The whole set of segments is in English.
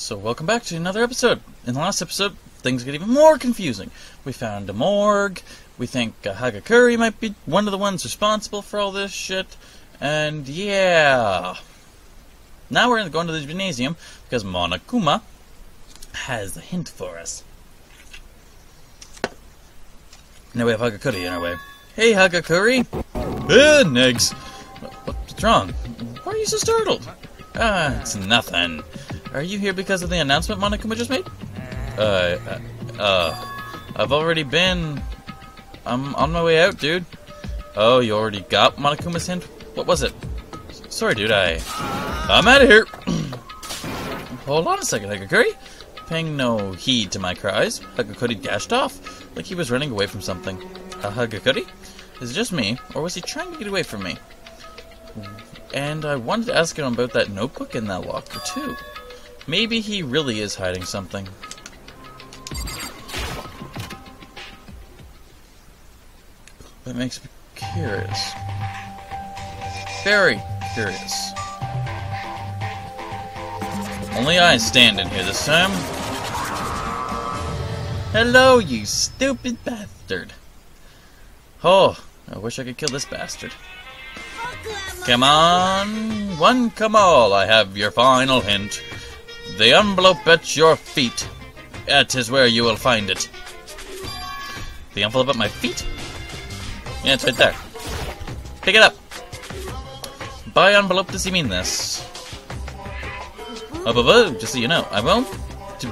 So welcome back to another episode. In the last episode, things get even more confusing. We found a morgue. We think Hagakure might be one of the ones responsible for all this shit. And yeah. Now we're going to the gymnasium because Monokuma has a hint for us. Now we have Hagakure in our way. Hey, Hagakure! Negs! What's wrong? Why are you so startled? It's nothing. Are you here because of the announcement Monokuma just made? I've already been... I'm on my way out, dude. Oh, you already got Monokuma's hint? What was it? Sorry, dude, I'm out of here. Hold on a second, Hagakure. Paying no heed to my cries, Hagakure dashed off, like he was running away from something. Hagakure? Is it just me, or was he trying to get away from me? And I wanted to ask him about that notebook in that locker, too. Maybe he really is hiding something. That makes me curious. Very curious. Only I stand in here this time. Hello, you stupid bastard. Oh, I wish I could kill this bastard. Come on, one come all, I have your final hint. The envelope at your feet. That is where you will find it. The envelope at my feet? Yeah, it's right there. Pick it up. By envelope, does he mean this? Just so you know, I won't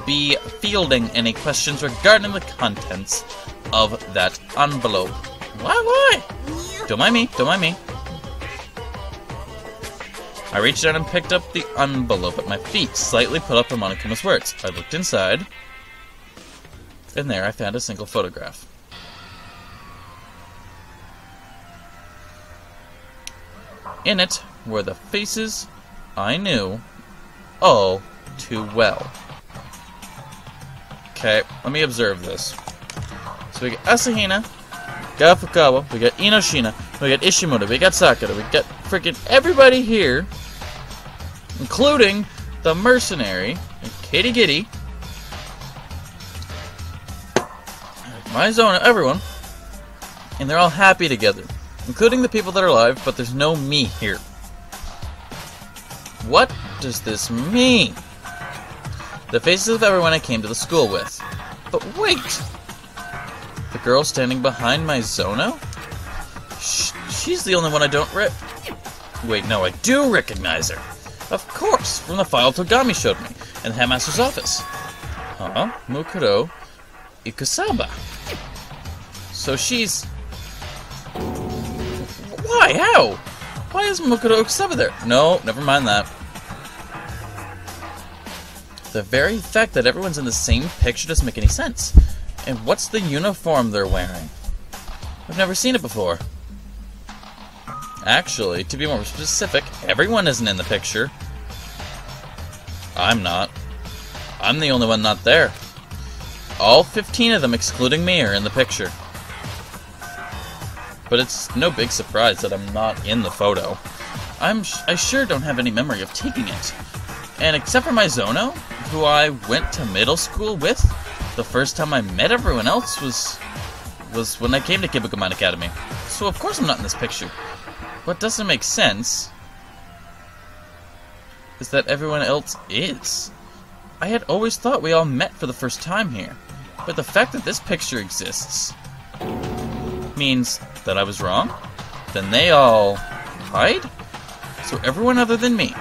be fielding any questions regarding the contents of that envelope. Why? Don't mind me, don't mind me. I reached out and picked up the envelope at my feet, slightly put up in Monokuma's words. I looked inside, and there I found a single photograph. In it were the faces I knew all too well. Okay, let me observe this. So we got Asahina, we got Fukawa, we got Inoshina, we got Ishimura, we got Sakura, we got freaking everybody here, including the mercenary, Kitty Giddy, Maizona, everyone, and they're all happy together, including the people that are alive, but there's no me here. What does this mean? The faces of everyone I came to the school with. But wait! The girl standing behind Maizona? She's the only one I don't Wait, no, I do recognize her. Of course, from the file Togami showed me in the headmaster's office. Mukuro Ikusaba. So she's... Why? How? Why is Mukuro Ikusaba there? No, never mind that. The very fact that everyone's in the same picture doesn't make any sense. And what's the uniform they're wearing? I've never seen it before. Actually, to be more specific, everyone isn't in the picture. I'm not. I'm the only one not there. All 15 of them, excluding me, are in the picture. But it's no big surprise that I'm not in the photo. I sure don't have any memory of taking it. And except for Maizono, who I went to middle school with, the first time I met everyone else was when I came to Kibukuman Academy. So of course I'm not in this picture. What doesn't make sense is that everyone else is. I had always thought we all met for the first time here, but the fact that this picture exists means that I was wrong? Then they all hide? So everyone other than me.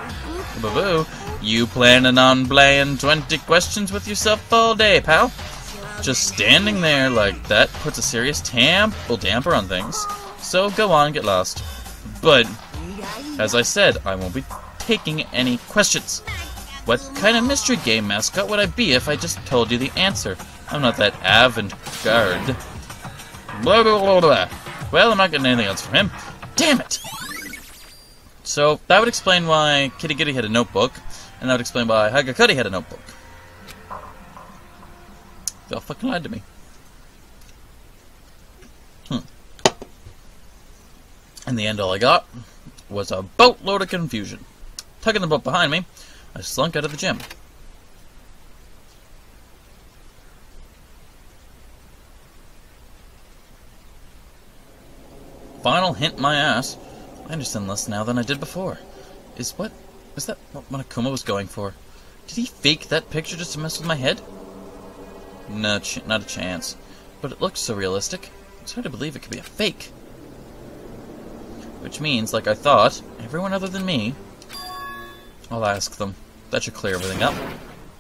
Boo-boo. You planning on playing 20 questions with yourself all day, pal? Just standing there like that puts a serious damper on things. So go on, get lost. But, as I said, I won't be taking any questions. What kind of mystery game mascot would I be if I just told you the answer? I'm not that avant-garde. Blah, blah, blah, blah. Well, I'm not getting anything else from him. Damn it! So, that would explain why Kitty Giddy had a notebook, and that would explain why Hagakure had a notebook. They all fucking lied to me. In the end, all I got was a boatload of confusion. Tugging the boat behind me, I slunk out of the gym. final hint my ass. I understand less now than I did before. Is that what Monokuma was going for? Did he fake that picture just to mess with my head? No, not a chance. But it looks so realistic. It's hard to believe it could be a fake. Which means, like I thought, everyone other than me... I'll ask them. That should clear everything up.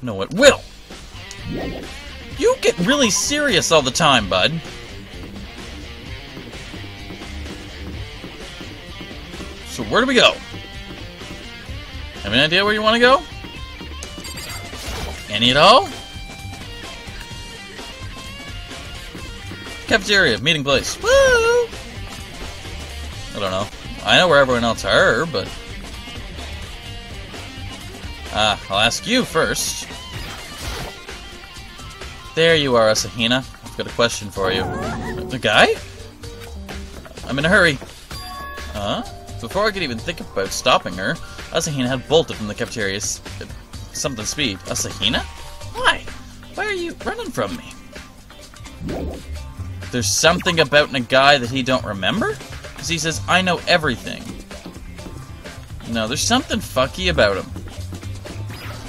No, it will! You get really serious all the time, bud. So where do we go? Have any idea where you want to go? Any at all? Cafeteria, meeting place. Woo! I don't know. I know where everyone else are, but... I'll ask you first. There you are, Asahina. I've got a question for you. The guy? I'm in a hurry. Before I could even think about stopping her, Asahina had bolted from the cafeteria's something speed. Asahina? Why? Why are you running from me? There's something about Nagai that he don't remember? Because he says, I know everything. No, there's something fucky about him.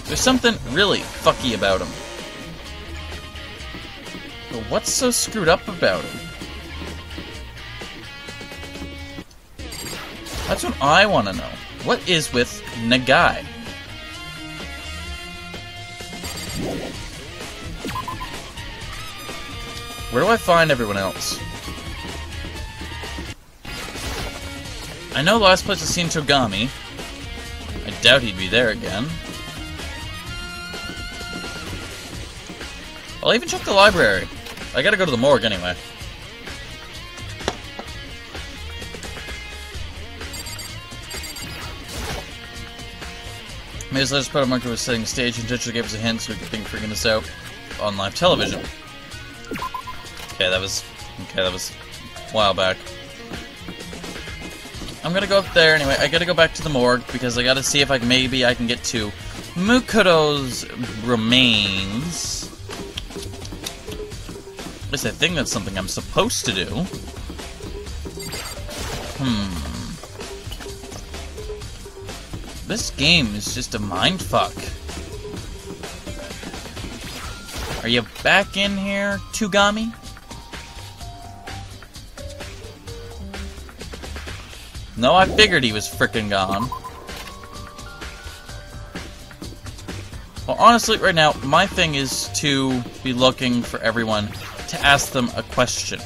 There's something really fucky about him. But what's so screwed up about him? That's what I want to know. What is with Nagai? Where do I find everyone else? I know the last place I've seen Togami. I doubt he'd be there again. I'll even check the library. I gotta go to the morgue anyway. Maybe let's just put a marker was setting the stage and intentionally gave us a hint so we could think freaking us out on live television. Okay, that was a while back. I'm gonna go up there anyway. I gotta go back to the morgue because I gotta see if maybe I can get to Mukoto's remains. At least I think that's something I'm supposed to do. This game is just a mindfuck. Are you back in here, Togami? No, I figured he was frickin' gone. Well, honestly, right now, my thing is to be looking for everyone to ask them a question.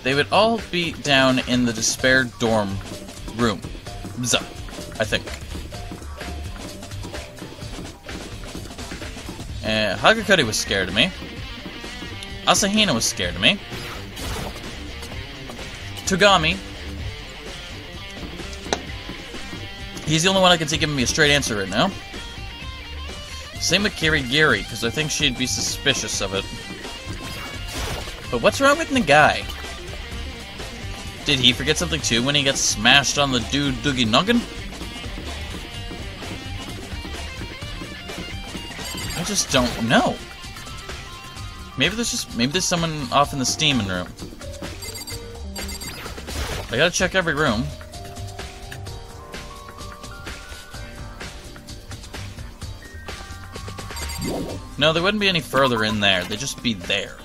They would all be down in the Despair dorm room. I think. Hagakure was scared of me. Asahina was scared of me. Togami. He's the only one I can see giving me a straight answer right now. Same with Kirigiri, because I think she'd be suspicious of it. But what's wrong with Nagai? Did he forget something too when he got smashed on the dude Doogie Noggin? I just don't know. Maybe there's someone off in the steaming room. I gotta check every room. No, they wouldn't be any further in there. They'd just be there.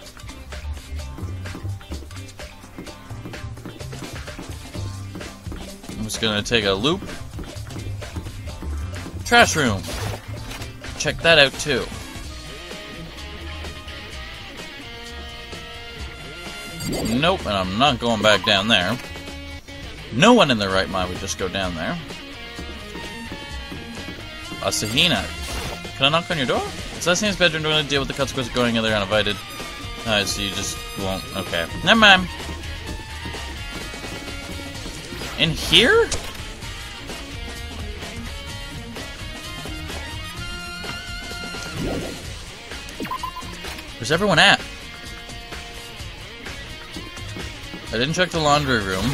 I'm just gonna take a loop. Trash room. Check that out too. Nope, and I'm not going back down there. No one in their right mind would just go down there. Asahina. Can I knock on your door? It's Asahina's bedroom. Don't want to deal with the consequences of going in there uninvited. Alright, so you just won't. Okay. Never mind. In here? Where's everyone at? I didn't check the laundry room.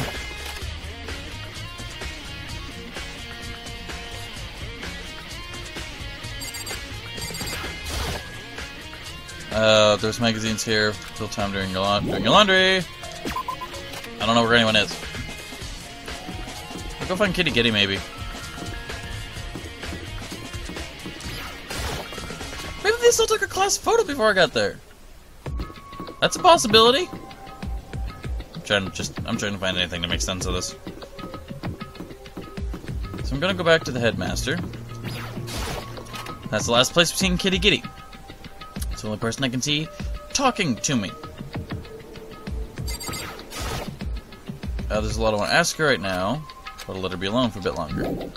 There's magazines here. Fill time doing your laundry. I don't know where anyone is. I'll go find Kitty Kitty, maybe. Maybe they still took a class photo before I got there. That's a possibility. I'm trying to find anything to make sense of this. So I'm gonna go back to the headmaster. That's the last place we've seen Kitty Kitty. It's the only person I can see talking to me. There's a lot I want to ask her right now, but I'll let her be alone for a bit longer.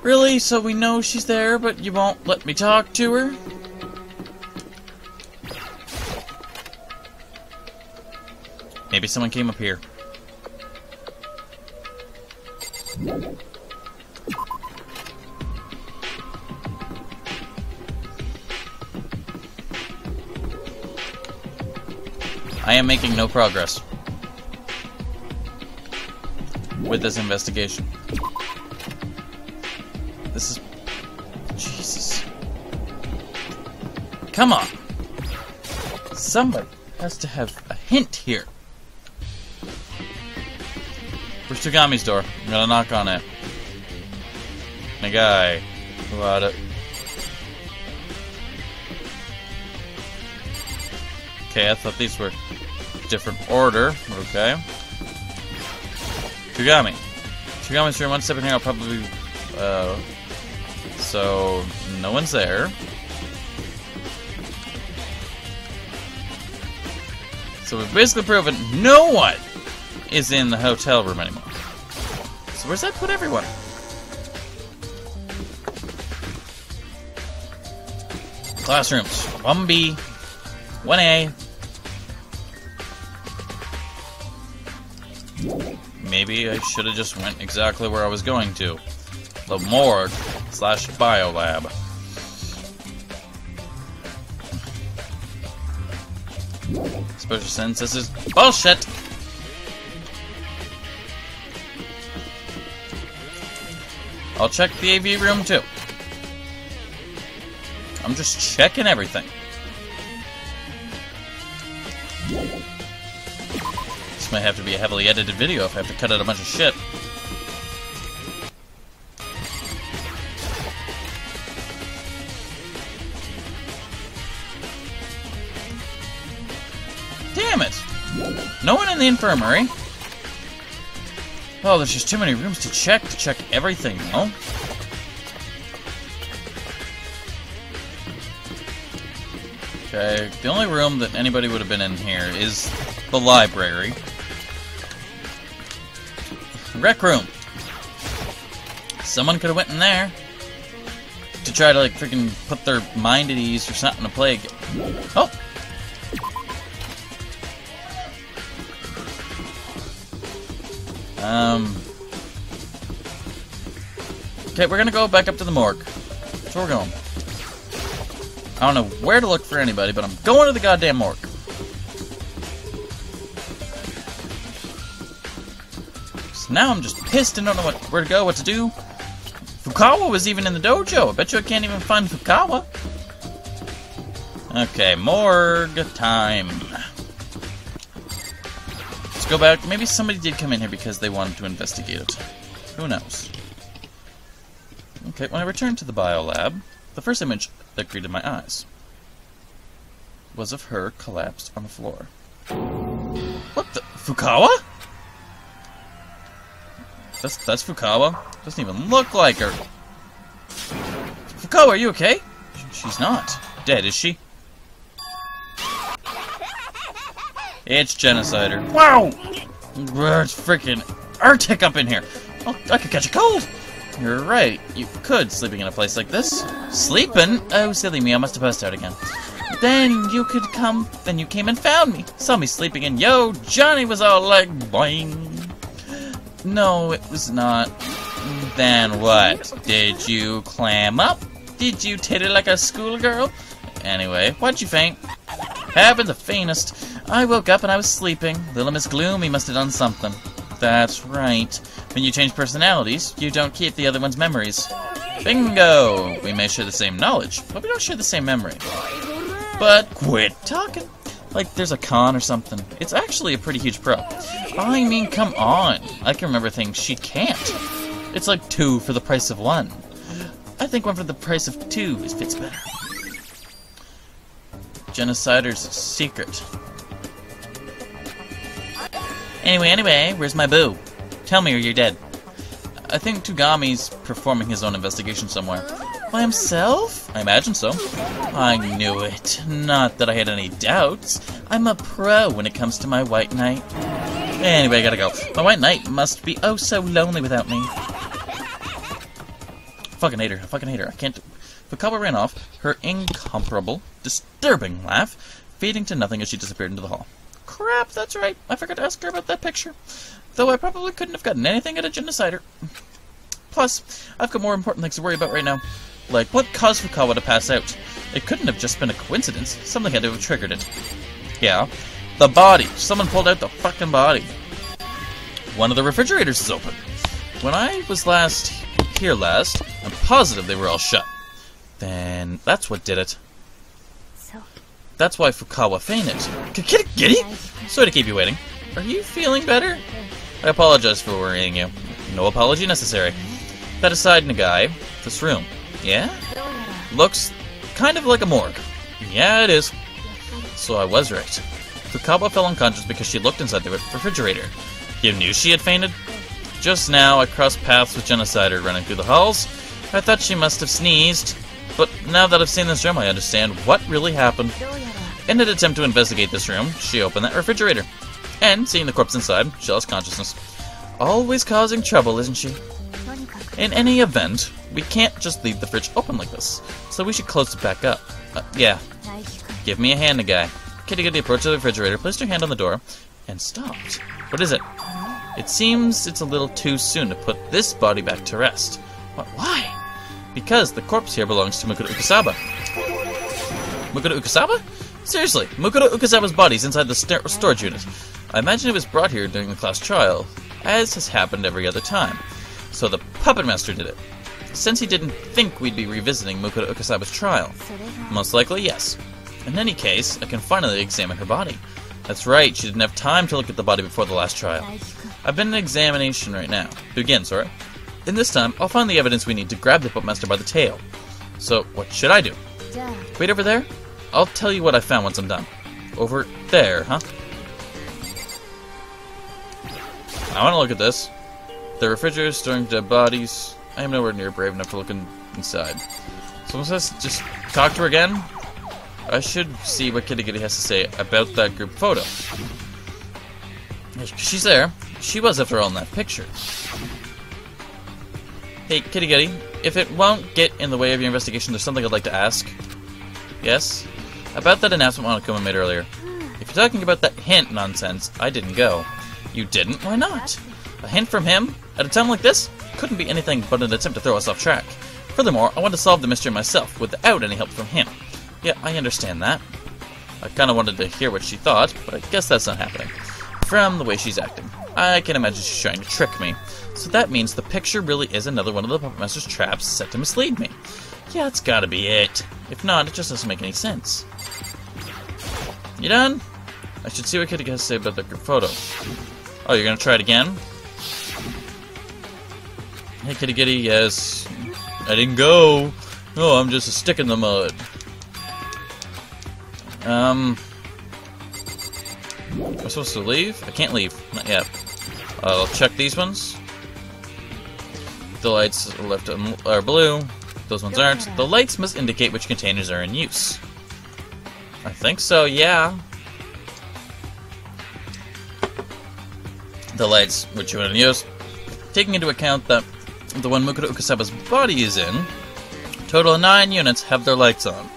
Really? So we know she's there, but you won't let me talk to her? Maybe someone came up here. I am making no progress with this investigation. This is... Jesus. Come on! Somebody has to have a hint here. Where's Togami's door? I'm gonna knock on it. A guy. Who had it? Okay, I thought these were different order. Okay. Togami. Togami's room. One step in here, I'll probably... so... no one's there. So we've basically proven no one is in the hotel room anymore. So where's that put everyone? Classrooms. 1B. 1A. Maybe I should have just went exactly where I was going to. The morgue / biolab. Especially since this is bullshit. I'll check the AV room too. I'm just checking everything. This might have to be a heavily edited video if I have to cut out a bunch of shit. Damn it! No one in the infirmary. Oh, there's just too many rooms to check everything, no? Okay, the only room that anybody would have been in here is the library. Rec room. Someone could have went in there to try to, like, freaking put their mind at ease or something to play again. Oh! Okay, we're gonna go back up to the morgue. That's where we're going. I don't know where to look for anybody, but I'm going to the goddamn morgue. So now I'm just pissed and don't know where to go, what to do. Fukawa was even in the dojo. I bet you I can't even find Fukawa. Okay, morgue time. Let's go back. Maybe somebody did come in here because they wanted to investigate it. Who knows? Okay, when I returned to the biolab, the first image that greeted my eyes was of her collapsed on the floor. What the? Fukawa? That's Fukawa? Doesn't even look like her. Fukawa, are you okay? She's not dead, is she? It's Genocider. Wow! It's freaking Arctic up in here. Oh, I could catch a cold. You're right. You could, sleeping in a place like this. Sleeping? Oh, silly me. I must have passed out again. Then you came and found me. Saw me sleeping and yo, Johnny was all like, boing. No, it was not. Then what? Did you clam up? Did you titty like a schoolgirl? Anyway, why'd you faint? Having the faintest. I woke up and I was sleeping. Little Miss Gloomy must have done something. That's right. When you change personalities, you don't keep the other one's memories. Bingo! We may share the same knowledge, but we don't share the same memory. But quit talking. Like there's a con or something. It's actually a pretty huge pro. I mean, come on. I can remember things she can't. It's like 2 for the price of 1. I think 1 for the price of 2 fits better. Genocider's secret. Anyway, where's my boo? Tell me or you're dead. I think Togami's performing his own investigation somewhere. By himself? I imagine so. I knew it. Not that I had any doubts. I'm a pro when it comes to my white knight. Anyway, I gotta go. My white knight must be oh so lonely without me. Fucking hate her. I can't. Fukawa ran off, her incomparable, disturbing laugh fading to nothing as she disappeared into the hall. Crap, that's right. I forgot to ask her about that picture. Though I probably couldn't have gotten anything at a genocider. Plus, I've got more important things to worry about right now. Like, what caused Fukawa to pass out? It couldn't have just been a coincidence. Something had to have triggered it. Yeah, the body. Someone pulled out the fucking body. One of the refrigerators is open. When I was here last, I'm positive they were all shut. Then that's what did it. That's why Fukawa fainted. Giddy? Sorry to keep you waiting. Are you feeling better? I apologize for worrying you. No apology necessary. That aside, Nagai, this room, yeah? Looks kind of like a morgue. Yeah, it is. So I was right. Fukawa fell unconscious because she looked inside the refrigerator. You knew she had fainted? Just now, I crossed paths with Genocider running through the halls. I thought she must have sneezed. But now that I've seen this room, I understand what really happened. In an attempt to investigate this room, she opened that refrigerator. And, seeing the corpse inside, she lost consciousness. Always causing trouble, isn't she? In any event, we can't just leave the fridge open like this, so we should close it back up. Yeah. Give me a hand, Nagai. Kitty approached the refrigerator, placed her hand on the door, and stopped. What is it? It seems it's a little too soon to put this body back to rest. But why? Because the corpse here belongs to Mukuro Ukasaba. Mukuro Ukasaba? Seriously, Mukuro Ukasaba's body's inside the storage unit. I imagine it was brought here during the class trial, as has happened every other time. So the puppet master did it. Since he didn't think we'd be revisiting Mukuro Ukasaba's trial. Most likely, yes. In any case, I can finally examine her body. That's right, she didn't have time to look at the body before the last trial. I've been in examination right now. Begin, Sora. In this time, I'll find the evidence we need to grab the puppet master by the tail. So, what should I do? Wait over there? I'll tell you what I found once I'm done. Over there, huh? I want to look at this. The refrigerator storing dead bodies. I am nowhere near brave enough to look inside. Someone says just talk to her again? I should see what Kitty has to say about that group photo. She's there. She was, after all, in that picture. Hey, Kitty, if it won't get in the way of your investigation, there's something I'd like to ask. Yes? About that announcement Monokuma made earlier. If you're talking about that hint nonsense, I didn't go. You didn't? Why not? A hint from him? At a time like this? Couldn't be anything but an attempt to throw us off track. Furthermore, I want to solve the mystery myself, without any help from him. Yeah, I understand that. I kinda wanted to hear what she thought, but I guess that's not happening. From the way she's acting. I can imagine she's trying to trick me. So that means the picture really is another one of the Puppet Master's traps set to mislead me. Yeah, it's gotta be it. If not, it just doesn't make any sense. You done? I should see what Kitty has to say about the group photo. Oh, you're gonna try it again? Hey, Kitty, yes. I didn't go. Oh, I'm just a stick in the mud. Am I supposed to leave? I can't leave. Not yet. I'll check these ones. The lights left are blue. Those ones aren't. The lights must indicate which containers are in use. I think so, yeah. The lights which are in use. Taking into account that the one Mukuro Ukasaba's body is in, total of 9 units have their lights on.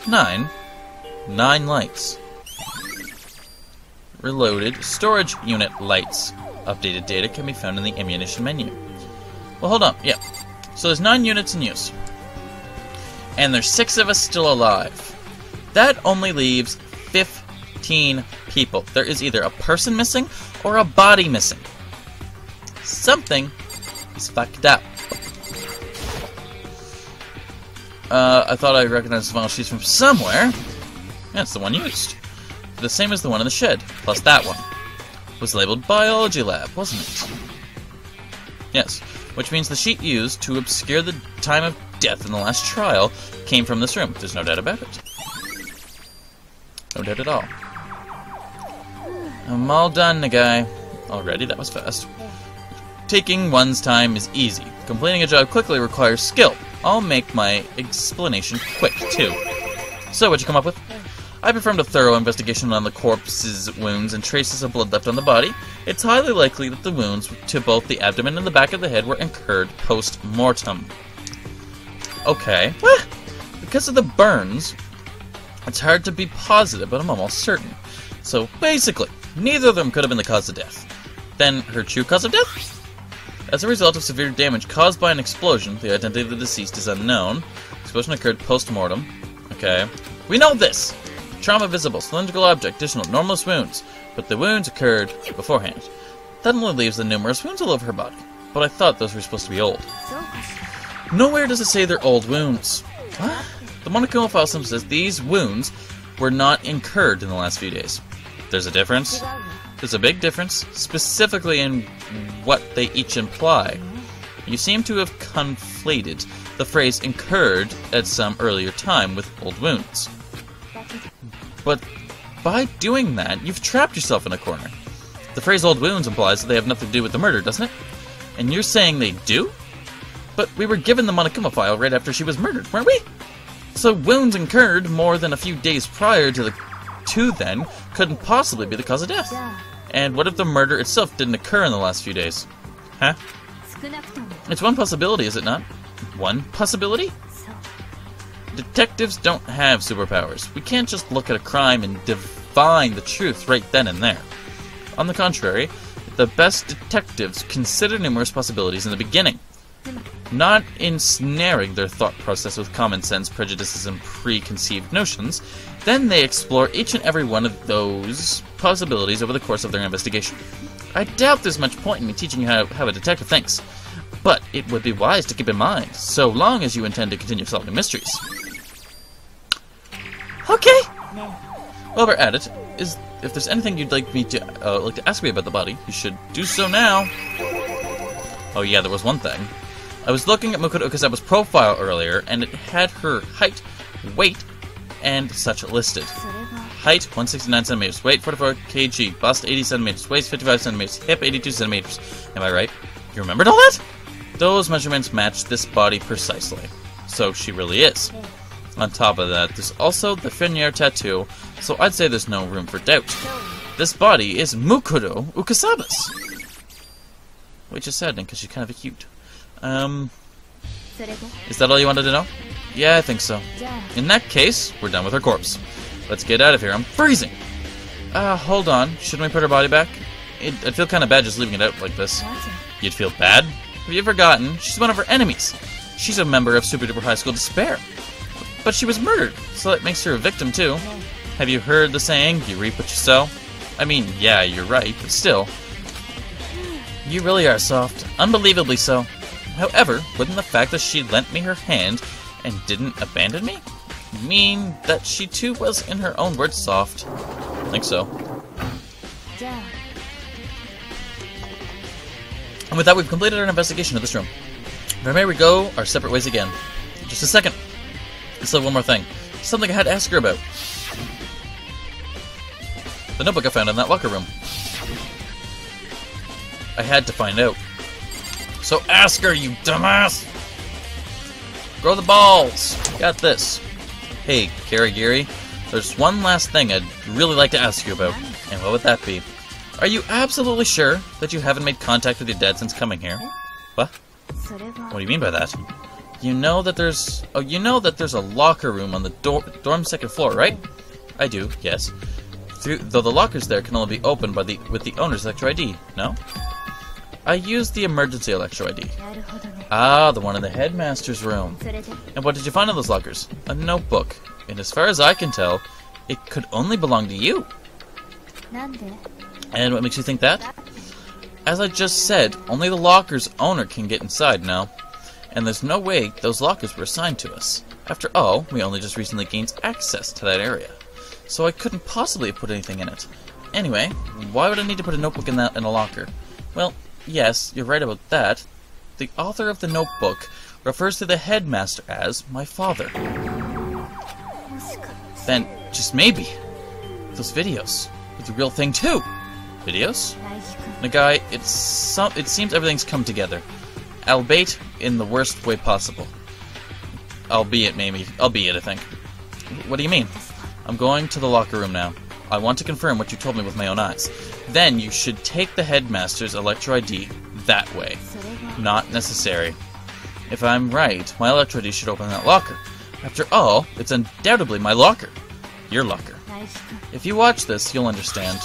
9 lights. Reloaded storage unit lights. Updated data can be found in the ammunition menu. Well, hold on. Yeah. So there's 9 units in use. And there's 6 of us still alive. That only leaves 15 people. There is either a person missing or a body missing. Something is fucked up. I thought I recognized the vinyl sheets from somewhere. Yeah, it's the one used. the same as the one in the shed, plus that one. It was labeled Biology Lab, wasn't it? Yes, which means the sheet used to obscure the time of death in the last trial came from this room. There's no doubt about it. No doubt at all. I'm all done, Nagai. Already? That was fast. Taking one's time is easy. Completing a job quickly requires skill. I'll make my explanation quick, too. So, what'd you come up with? I performed a thorough investigation on the corpse's wounds and traces of blood left on the body. It's highly likely that the wounds to both the abdomen and the back of the head were incurred post-mortem. Okay. What? Because of the burns, it's hard to be positive, but I'm almost certain. So, basically, neither of them could have been the cause of death. Then, her true cause of death? As a result of severe damage caused by an explosion, the identity of the deceased is unknown. Explosion occurred post-mortem. Okay. We know this! Trauma visible, cylindrical object, additional, normalist wounds. But the wounds occurred beforehand. That only leaves the numerous wounds all over her body. But I thought those were supposed to be old. Nowhere does it say they're old wounds. What? The Monokuma file simply says these wounds were not incurred in the last few days. There's a difference. There's a big difference, specifically in what they each imply. You seem to have conflated the phrase incurred at some earlier time with old wounds. But by doing that, you've trapped yourself in a corner. The phrase old wounds implies that they have nothing to do with the murder, doesn't it? And you're saying they do? But we were given the Monokuma file right after she was murdered, weren't we? So wounds incurred more than a few days prior to the two then couldn't possibly be the cause of death. And what if the murder itself didn't occur in the last few days? Huh? It's one possibility, is it not? One possibility? Detectives don't have superpowers. We can't just look at a crime and divine the truth right then and there. On the contrary, the best detectives consider numerous possibilities in the beginning, not ensnaring their thought process with common sense, prejudices, and preconceived notions. Then they explore each and every one of those possibilities over the course of their investigation. I doubt there's much point in me teaching you how a detective thinks, but it would be wise to keep in mind, so long as you intend to continue solving mysteries. Okay! While we're at it, if there's anything you'd like me to ask me about the body, you should do so now. Oh yeah, there was one thing. I was looking at Makoto Okasawa's profile earlier, and it had her height, weight, and such listed. Height, 169 centimeters. Weight, 44 kg. Bust, 80 centimeters. Waist, 55 centimeters. Hip, 82 centimeters. Am I right? You remembered all that? Those measurements match this body precisely. So she really is. On top of that, there's also the Fenrir tattoo, so I'd say there's no room for doubt. This body is Makoto Okasawa's. Which is saddening, because she's kind of cute. Is that all you wanted to know? Yeah, I think so. In that case, we're done with her corpse. Let's get out of here. I'm freezing. Hold on. Shouldn't we put her body back? I'd feel kind of bad just leaving it out like this. You'd feel bad? Have you forgotten? She's one of her enemies. She's a member of Super Duper High School Despair. But she was murdered, so that makes her a victim too. Have you heard the saying, you reap what you sow? I mean, yeah, you're right, but still. You really are soft. Unbelievably so. However, wouldn't the fact that she lent me her hand and didn't abandon me mean that she too was, in her own words, soft? I think so. And with that, we've completed our investigation of this room. From here we go our separate ways again. Just a second. Still one more thing. Something I had to ask her about. The notebook I found in that locker room. I had to find out. So ask her, you dumbass! Grow the balls! Got this. Hey, Karagiri, there's one last thing I'd really like to ask you about. And what would that be? Are you absolutely sure that you haven't made contact with your dad since coming here? What? What do you mean by that? You know that there's a locker room on the dorm's second floor, right? I do, yes. Though the lockers there can only be opened with the owner's Electro ID, no? I used the emergency Electro ID. Ah, the one in the headmaster's room. And what did you find in those lockers? A notebook. And as far as I can tell, it could only belong to you. And what makes you think that? As I just said, only the locker's owner can get inside now. And there's no way those lockers were assigned to us. After all, we only just recently gained access to that area. so I couldn't possibly have put anything in it. Anyway, why would I need to put a notebook in a locker? Well, yes, you're right about that. The author of the notebook refers to the headmaster as my father. Then, just maybe, those videos were the real thing too. Videos? Nagai, it seems everything's come together. Albeit in the worst way possible. Albeit, I think. What do you mean? I'm going to the locker room now. I want to confirm what you told me with my own eyes. Then you should take the headmaster's Electro ID that way. Not necessary. If I'm right, my Electro ID should open that locker. After all, it's undoubtedly my locker. Your locker. If you watch this, you'll understand.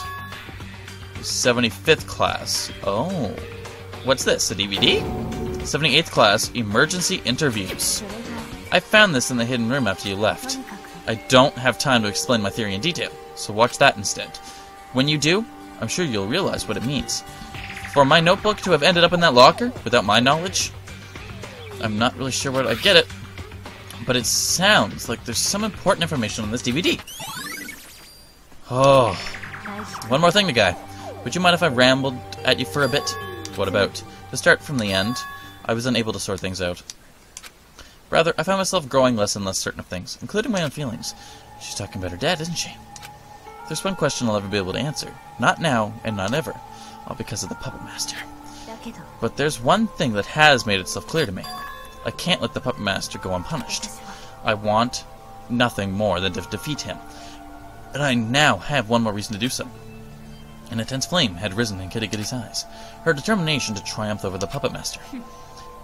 75th class. Oh. What's this, a DVD? 78th class, emergency interviews. I found this in the hidden room after you left. I don't have time to explain my theory in detail, so watch that instead. When you do, I'm sure you'll realize what it means. For my notebook to have ended up in that locker, without my knowledge, I'm not really sure where I get it, but it sounds like there's some important information on this DVD. Oh. One more thing, Nagai. Would you mind if I rambled at you for a bit? What about? To start from the end, I was unable to sort things out. Rather, I found myself growing less and less certain of things, including my own feelings. She's talking about her dad, isn't she? There's one question I'll ever be able to answer. Not now, and not ever. All because of the Puppet Master. But there's one thing that has made itself clear to me. I can't let the Puppet Master go unpunished. I want nothing more than to defeat him. And I now have one more reason to do so. An intense flame had risen in Kitty Kitty's eyes. Her determination to triumph over the Puppet Master.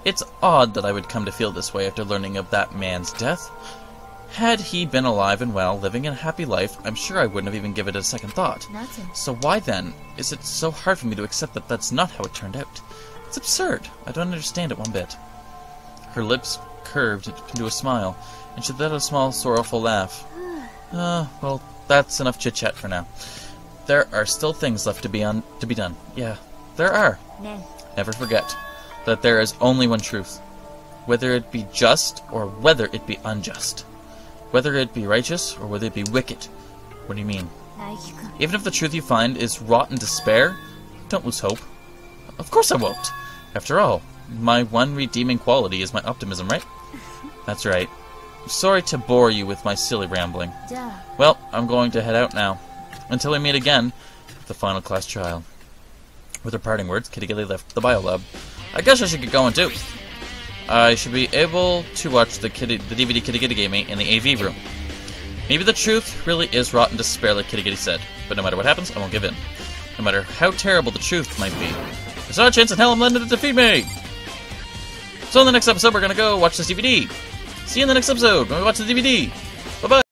It's odd that I would come to feel this way after learning of that man's death. Had he been alive and well, living a happy life, I'm sure I wouldn't have even given it a second thought. So why then is it so hard for me to accept that that's not how it turned out? It's absurd. I don't understand it one bit. Her lips curved into a smile, and she let out a small, sorrowful laugh. Well, that's enough chit-chat for now. There are still things left to be done. Yeah, there are. Never forget that there is only one truth. Whether it be just or whether it be unjust. Whether it be righteous or whether it be wicked. What do you mean? Even if the truth you find is wrought in despair, don't lose hope. Of course I won't. After all, my one redeeming quality is my optimism, right? That's right. Sorry to bore you with my silly rambling. Well, I'm going to head out now. Until we meet again, the final class trial. With her parting words, Kitty Kitty left the biolab. I guess I should get going too. I should be able to watch the DVD Kitty Kitty gave me in the AV room. Maybe the truth really is wrought in despair like Kitty Kitty said, but no matter what happens, I won't give in. No matter how terrible the truth might be. There's not a chance in hell I'm letting it defeat me! So in the next episode we're gonna go watch this DVD. See you in the next episode when we watch the DVD. Bye-bye!